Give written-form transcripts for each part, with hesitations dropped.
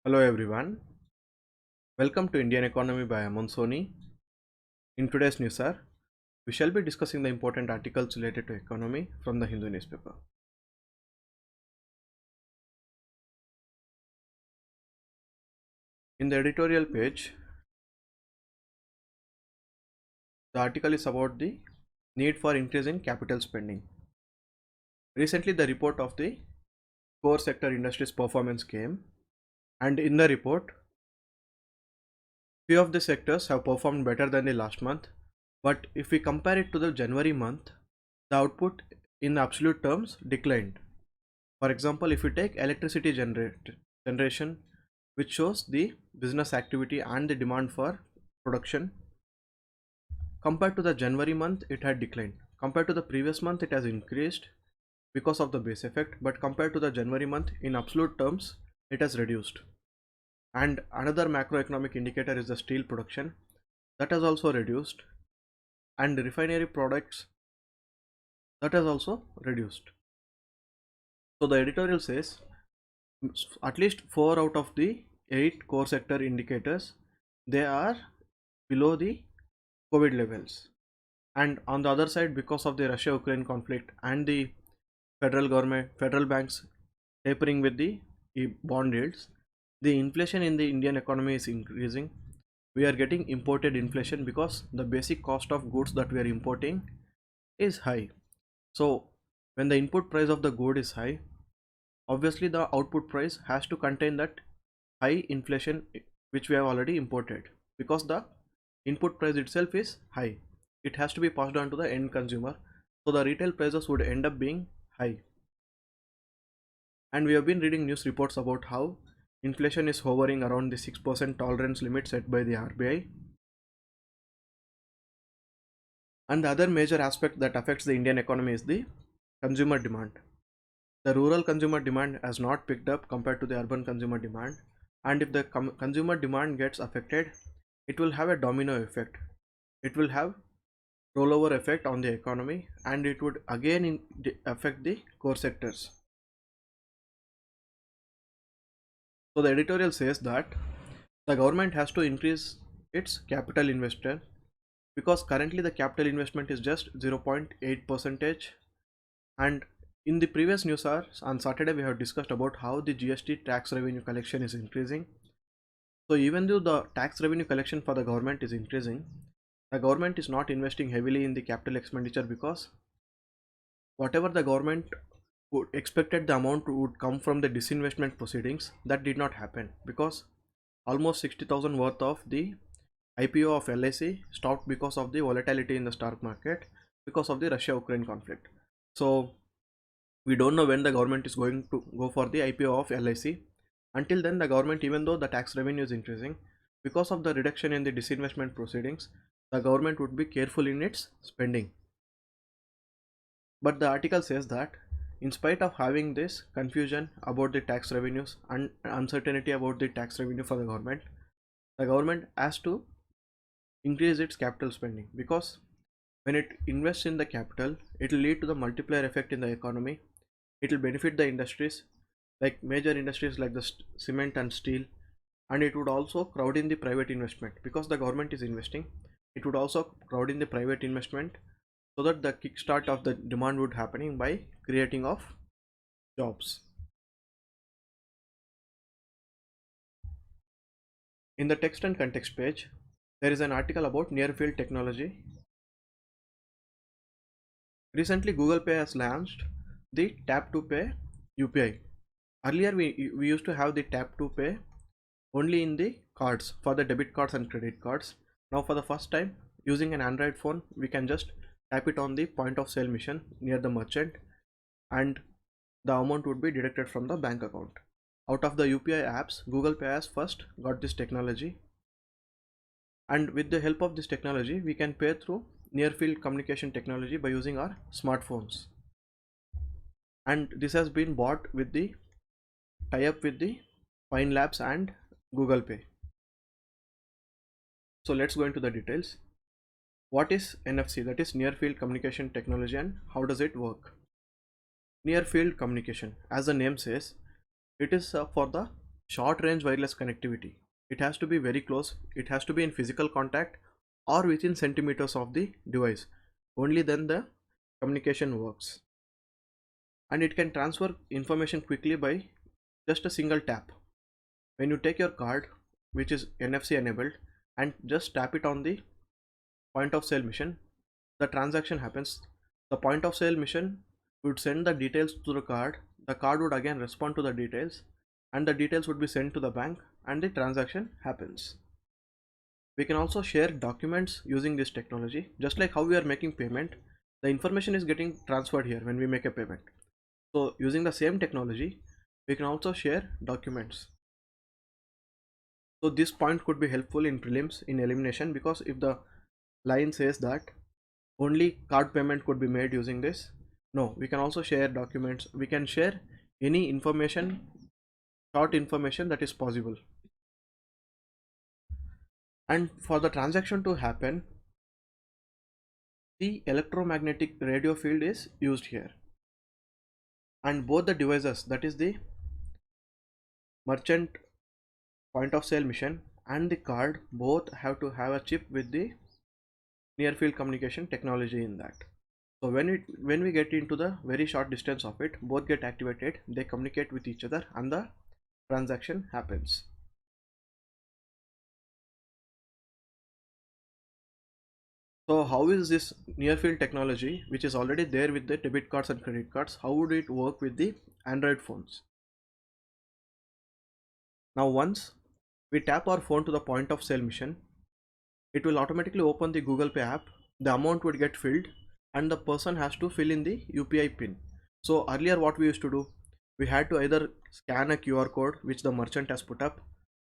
Hello everyone, welcome to Indian Economy by Aman Soni. In today's news, sir, we shall be discussing the important articles related to economy from the Hindu newspaper. In the editorial page, the article is about the need for increase in capital spending. Recently, the report of the core sector industries performance came, and in the report, few of the sectors have performed better than the last month. But if we compare it to the January month, the output in absolute terms declined. For example, if you take electricity generation, which shows the business activity and the demand for production, compared to the January month, it had declined. Compared to the previous month, it has increased because of the base effect, but compared to the January month, in absolute terms, it has reduced. And another macroeconomic indicator is the steel production, that has also reduced, and refinery products, that has also reduced. So the editorial says at least 4 out of the 8 core sector indicators, they are below the COVID levels. And on the other side, because of the Russia-Ukraine conflict and the federal banks tapering with the bond yields, the inflation in the Indian economy is increasing. We are getting imported inflation because the basic cost of goods that we are importing is high. So when the input price of the good is high, obviously the output price has to contain that high inflation which we have already imported, because the input price itself is high. It has to be passed on to the end consumer, so the retail prices would end up being high. And we have been reading news reports about how inflation is hovering around the 6% tolerance limit set by the RBI. And the other major aspect that affects the Indian economy is the consumer demand. The rural consumer demand has not picked up compared to the urban consumer demand, and if the consumer demand gets affected, it will have a domino effect. It will have rollover effect on the economy, and it would again affect the core sectors. So the editorial says that the government has to increase its capital investment, because currently the capital investment is just 0.8 percentage. And in the previous news hours on Saturday, we have discussed about how the GST tax revenue collection is increasing. So even though the tax revenue collection for the government is increasing, the government is not investing heavily in the capital expenditure, because whatever the government would expected the amount would come from the disinvestment proceedings, that did not happen, because almost 60,000 worth of the IPO of LIC stopped because of the volatility in the stock market because of the Russia-Ukraine conflict. So we don't know when the government is going to go for the IPO of LIC. Until then, the government, even though the tax revenue is increasing, because of the reduction in the disinvestment proceedings, the government would be careful in its spending. But the article says that in spite of having this confusion about the tax revenues and uncertainty about the tax revenue for the government has to increase its capital spending, because when it invests in the capital, it will lead to the multiplier effect in the economy. It will benefit the industries, like major industries like the cement and steel, and it would also crowd in the private investment, because the government is investing. It would also crowd in the private investment, so that the kickstart of the demand would happening by creating of jobs. In the text and context page, there is an article about near field technology. Recently, Google Pay has launched the tap to pay UPI. Earlier, we used to have the tap to pay only in the cards, for the debit cards and credit cards. Now for the first time, using an Android phone, we can just tap it on the point of sale machine near the merchant, and the amount would be deducted from the bank account. Out of the UPI apps, Google Pay has first got this technology, and with the help of this technology, we can pay through near field communication technology by using our smartphones. And this has been bought with the tie up with the Pine Labs and Google Pay. So let's go into the details. What is NFC, that is near field communication technology, and how does it work? Near field communication, as the name says, it is for the short range wireless connectivity. It has to be very close, it has to be in physical contact or within centimeters of the device. Only then the communication works. And it can transfer information quickly by just a single tap. When you take your card, which is NFC enabled, and just tap it on the point of sale machine, the transaction happens. The point of sale machine would send the details to the card would again respond to the details, and the details would be sent to the bank, and the transaction happens. We can also share documents using this technology. Just like how we are making payment, the information is getting transferred here when we make a payment. So using the same technology, we can also share documents. So this point could be helpful in prelims in elimination, because if the line says that only card payment could be made using this, no, we can also share documents. We can share any information, short information that is possible. And for the transaction to happen, the electromagnetic radio field is used here, and both the devices, that is the merchant point of sale machine and the card, both have to have a chip with the near field communication technology in that. So when we get into the very short distance of it, both get activated, they communicate with each other, and the transaction happens. So how is this near field technology, which is already there with the debit cards and credit cards, how would it work with the Android phones? Now once we tap our phone to the point of sale machine, it will automatically open the Google Pay app, the amount would get filled, and the person has to fill in the UPI pin. So earlier what we used to do, we had to either scan a QR code which the merchant has put up,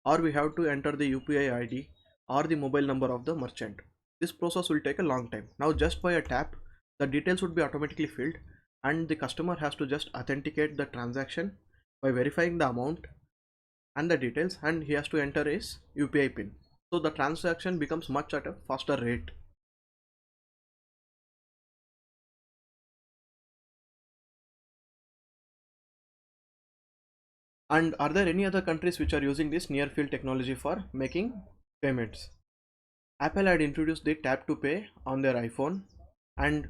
or we have to enter the UPI ID or the mobile number of the merchant. This process will take a long time. Now just by a tap, the details would be automatically filled, and the customer has to just authenticate the transaction by verifying the amount and the details, and he has to enter his UPI pin. So the transaction becomes much at a faster rate. And are there any other countries which are using this near field technology for making payments? Apple had introduced the tap to pay on their iPhone, and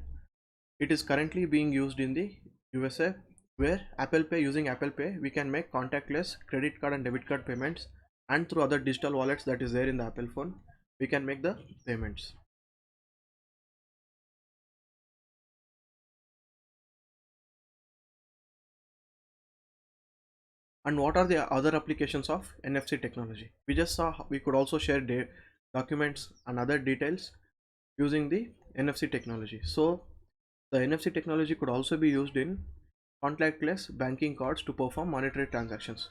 it is currently being used in the USA, where Apple Pay, using Apple Pay, we can make contactless credit card and debit card payments, and through other digital wallets that is there in the Apple phone, we can make the payments. And what are the other applications of NFC technology? We just saw we could also share documents and other details using the NFC technology. So the NFC technology could also be used in contactless banking cards to perform monetary transactions.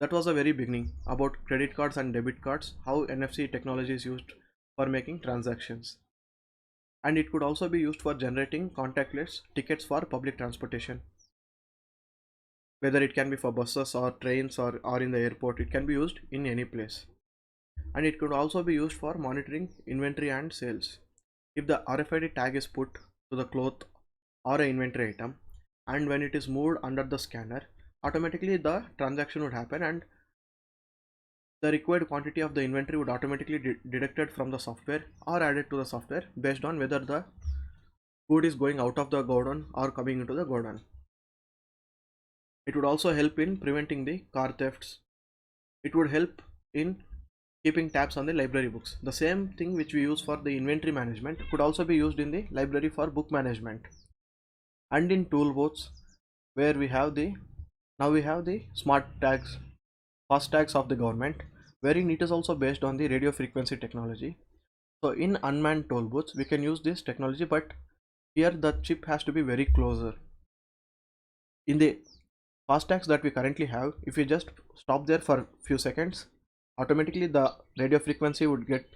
That was the very beginning about credit cards and debit cards, how NFC technology is used for making transactions. And it could also be used for generating contactless tickets for public transportation, whether it can be for buses or trains, or in the airport. It can be used in any place. And it could also be used for monitoring inventory and sales. If the RFID tag is put to the cloth or an inventory item, and when it is moved under the scanner, automatically the transaction would happen, and the required quantity of the inventory would automatically deducted from the software or added to the software based on whether the good is going out of the godown or coming into the godown. It would also help in preventing the car thefts. It would help in keeping tabs on the library books. The same thing which we use for the inventory management could also be used in the library for book management. And in tool booths, where we have the now we have the smart tags, fast tags of the government, wherein it is also based on the radio frequency technology. So in unmanned toll booths we can use this technology, but here the chip has to be very closer. In the fast tags that we currently have, if we just stop there for few seconds, automatically the radio frequency would get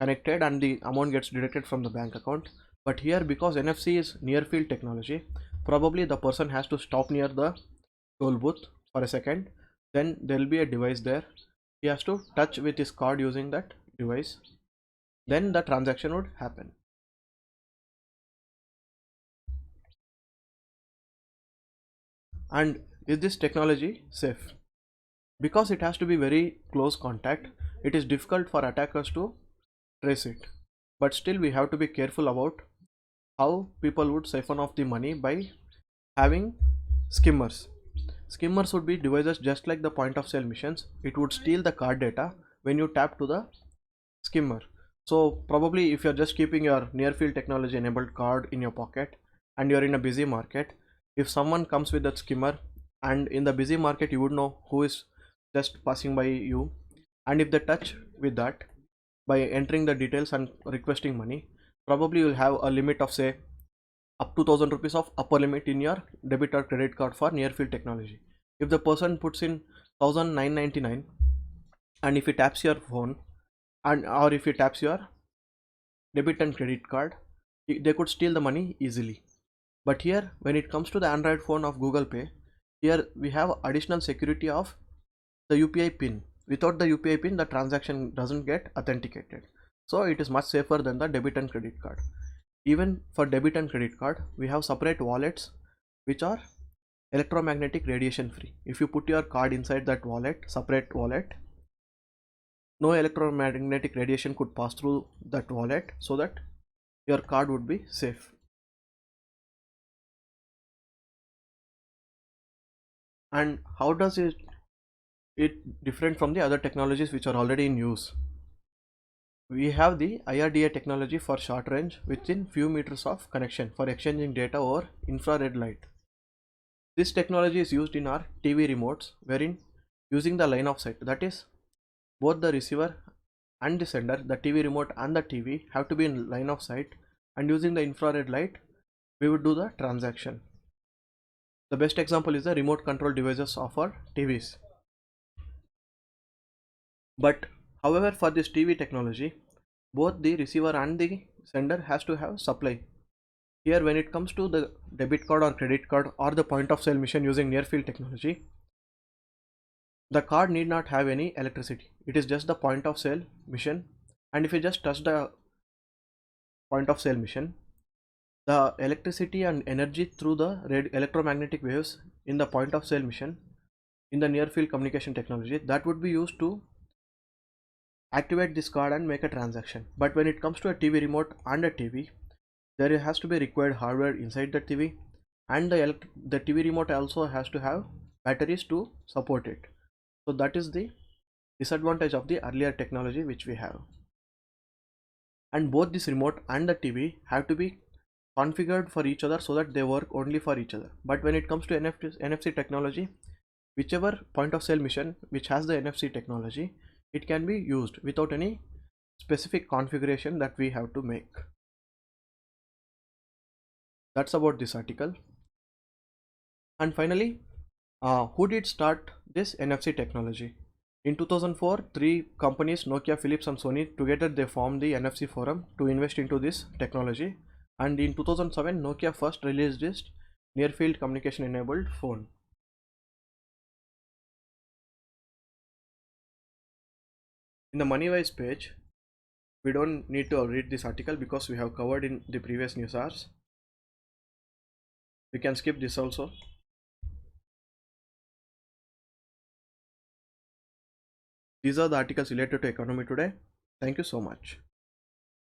connected and the amount gets deducted from the bank account. But here, because NFC is near field technology, probably the person has to stop near the toll booth for a second, then there will be a device there, he has to touch with his card using that device, then the transaction would happen. And is this technology safe? Because it has to be very close contact, it is difficult for attackers to trace it. But still we have to be careful about how people would siphon off the money by having skimmers. Skimmers would be devices just like the point of sale machines. It would steal the card data when you tap to the skimmer. So probably if you're just keeping your near field technology enabled card in your pocket and you're in a busy market, if someone comes with that skimmer, and in the busy market you would know who is just passing by you, and if they touch with that by entering the details and requesting money, probably you'll have a limit of say up to 1000 rupees of upper limit in your debit or credit card for near field technology. If the person puts in 1999, and if he taps your phone, and or if he taps your debit and credit card, they could steal the money easily. But here when it comes to the Android phone of Google Pay, here we have additional security of the UPI pin. Without the UPI pin, the transaction doesn't get authenticated, so it is much safer than the debit and credit card. Even for debit and credit card, we have separate wallets which are electromagnetic radiation free. If you put your card inside that wallet, separate wallet, no electromagnetic radiation could pass through that wallet, so that your card would be safe. And how does it different from the other technologies which are already in use? We have the IRDA technology for short range within few meters of connection for exchanging data over infrared light. This technology is used in our TV remotes, wherein using the line of sight, that is both the receiver and the sender, the TV remote and the TV have to be in line of sight, and using the infrared light we would do the transaction. The best example is the remote control devices of our TVs. But however, for this TV technology, both the receiver and the sender has to have supply. Here when it comes to the debit card or credit card or the point of sale machine using near field technology, the card need not have any electricity. It is just the point of sale machine, and if you just touch the point of sale machine, the electricity and energy through the electromagnetic waves in the point of sale machine in the near field communication technology, that would be used to activate this card and make a transaction. But when it comes to a TV remote and a TV, there has to be required hardware inside the TV, and the TV remote also has to have batteries to support it. So that is the disadvantage of the earlier technology which we have. And both this remote and the TV have to be configured for each other so that they work only for each other. But when it comes to NFC technology, whichever point of sale machine which has the NFC technology, it can be used without any specific configuration that we have to make. That's about this article. And finally, who did start this NFC technology? In 2004, three companies, Nokia, Philips and Sony, together they formed the NFC Forum to invest into this technology. And in 2007, Nokia first released this near field communication enabled phone. In the MoneyWise page, we don't need to read this article because we have covered in the previous news hours. We can skip this also. These are the articles related to economy today. Thank you so much.